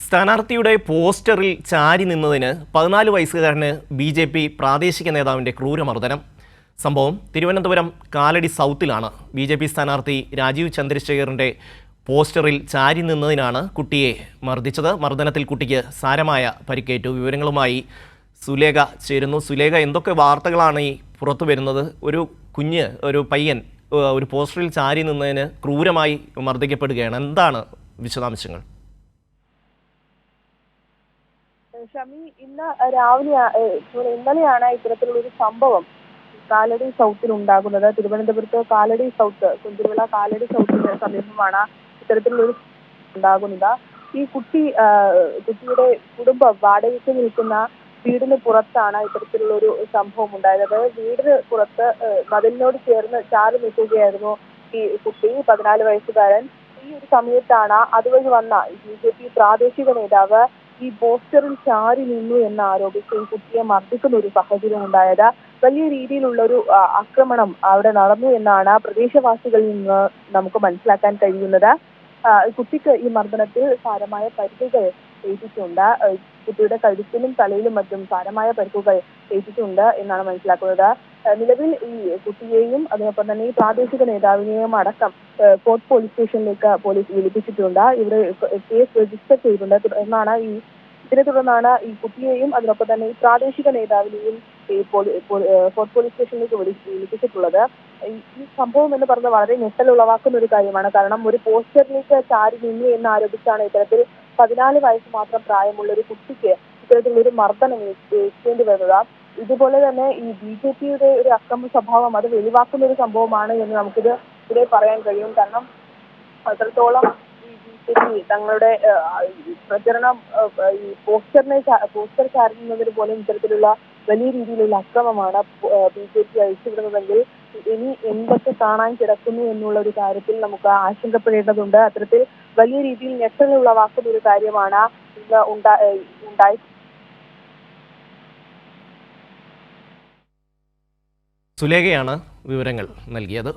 സ്ഥാനാർത്ഥിയുടെ പോസ്റ്ററിൽ ചാരി നിന്നതിന് 14 വയസ്സുകാരന് BJP പ്രാദേശിക നേതാവിൻ്റെ ക്രൂരമർദ്ദനം. സംഭവം തിരുവനന്തപുരം കാലടി സൗത്തിലാണ്. BJP സ്ഥാനാർത്ഥി രാജീവ് ചന്ദ്രശേഖറിൻ്റെ പോസ്റ്ററിൽ ചാരി നിന്നതിനാണ് കുട്ടിയെ മർദ്ദിച്ചത്. മർദ്ദനത്തിൽ കുട്ടിക്ക് സാരമായ പരിക്കേറ്റു. വിവരങ്ങളുമായി സുലേഖ ചേരുന്നു. സുലേഖ, എന്തൊക്കെ വാർത്തകളാണ് ഈ പുറത്തു വരുന്നത്? ഒരു പയ്യൻ ഒരു പോസ്റ്ററിൽ ചാരി നിന്നതിന് ക്രൂരമായി മർദ്ദിക്കപ്പെടുകയാണ്. എന്താണ് വിശദാംശങ്ങൾ? ഷമി, ഇന്നലെയാണ് ഇത്തരത്തിലുള്ളൊരു സംഭവം കാലടി സൗത്തിൽ ഉണ്ടാകുന്നത്. തിരുവനന്തപുരത്ത് കാലടി സൗത്ത്, കുന്തിവിള കാലടി സൗത്തിന് സമീപമാണ് ഇത്തരത്തിലുള്ളൊരു ഉണ്ടാകുന്നത്. ഈ കുട്ടിയുടെ കുടുംബം വാടകയ്ക്ക് നിൽക്കുന്ന വീടിന് പുറത്താണ് ഇത്തരത്തിലുള്ളൊരു സംഭവം ഉണ്ടായത്. വീടിന് പുറത്ത് മതിലിനോട് ചേർന്ന് ചാരി നിൽക്കുകയായിരുന്നു ഈ കുട്ടി, 14 വയസ്സുകാരൻ. ഈ ഒരു സമയത്താണ് അതുവഴി വന്ന BJP പ്രാദേശിക നേതാവ് ഈ പോസ്റ്ററിൽ ചാരി നിന്നു എന്ന് ആരോപിച്ച് ഈ കുട്ടിയെ മർദ്ദിക്കുന്ന ഒരു സാഹചര്യം ഉണ്ടായത്. വലിയ രീതിയിലുള്ളൊരു ആക്രമണം അവിടെ നടന്നു എന്നാണ് പ്രദേശവാസികളിൽ നിന്ന് നമുക്ക് മനസ്സിലാക്കാൻ കഴിയുന്നത്. കുട്ടിക്ക് ഈ മർദ്ദനത്തിൽ സാരമായ പരിക്കുകൾ ഏറ്റിട്ടുണ്ട്. കുട്ടിയുടെ കഴുത്തിലും തലയിലും മറ്റും സാരമായ പരിക്കുകൾ ഏറ്റിട്ടുണ്ട് എന്നാണ് മനസ്സിലാക്കുന്നത്. നിലവിൽ ഈ കുട്ടിയെയും അതിനൊപ്പം തന്നെ ഈ പ്രാദേശിക നേതാവിനെയും അടക്കം കോട്ട് പോലീസ് സ്റ്റേഷനിലേക്ക് പോലീസ് വിളിപ്പിച്ചിട്ടുണ്ട്. ഇവിടെ കേസ് രജിസ്റ്റർ ചെയ്തിട്ടുണ്ട് എന്നാണ് ഇതിനെ തുടർന്നാണ് ഈ കുട്ടിയെയും അതിനൊപ്പം തന്നെ ഈ പ്രാദേശിക നേതാവിനെയും ഈ ഫോർട്ട് പോലീസ് സ്റ്റേഷനിലേക്ക് വിളിപ്പിച്ചിട്ടുള്ളത്. ഈ സംഭവം എന്ന് പറഞ്ഞത് വളരെ ഞെട്ടലുളവാക്കുന്ന ഒരു കാര്യമാണ്. കാരണം ഒരു പോസ്റ്ററിലേക്ക് ചാരി നിന്നു എന്ന് ആരോപിച്ചാണ് ഇത്തരത്തിൽ 14 വയസ്സ് മാത്രം പ്രായമുള്ള ഒരു കുട്ടിക്ക് ഇത്തരത്തിലൊരു മർദ്ദനം ഏൽക്കേണ്ടി വരുന്നത്. ഇതുപോലെ തന്നെ ഈ BJPയുടെ ഒരു അക്രമ സ്വഭാവം അത് വെളിവാക്കുന്ന ഒരു സംഭവമാണ് എന്ന് നമുക്കിത് ഇവിടെ പറയാൻ കഴിയും. കാരണം അത്രത്തോളം ഈ BJP തങ്ങളുടെ പ്രചരണം ഈ പോസ്റ്റർ ചാരുന്നതിന് പോലും ഇത്തരത്തിലുള്ള വലിയ രീതിയിലുള്ള അക്രമമാണ് BJP അഴിച്ചുവിടുന്നതെങ്കിൽ ഇനി എന്തൊക്കെ കാണാൻ കിടക്കുന്നു എന്നുള്ള ഒരു കാര്യത്തിൽ നമുക്ക് ആശങ്കപ്പെടേണ്ടതുണ്ട്. അത്തരത്തിൽ വലിയ രീതിയിൽ ഞെട്ടലുളവാക്കുന്ന ഒരു കാര്യമാണ് ഇന്ന് ഉണ്ടായി. സുലേഖയാണ് വിവരങ്ങൾ നൽകിയത്.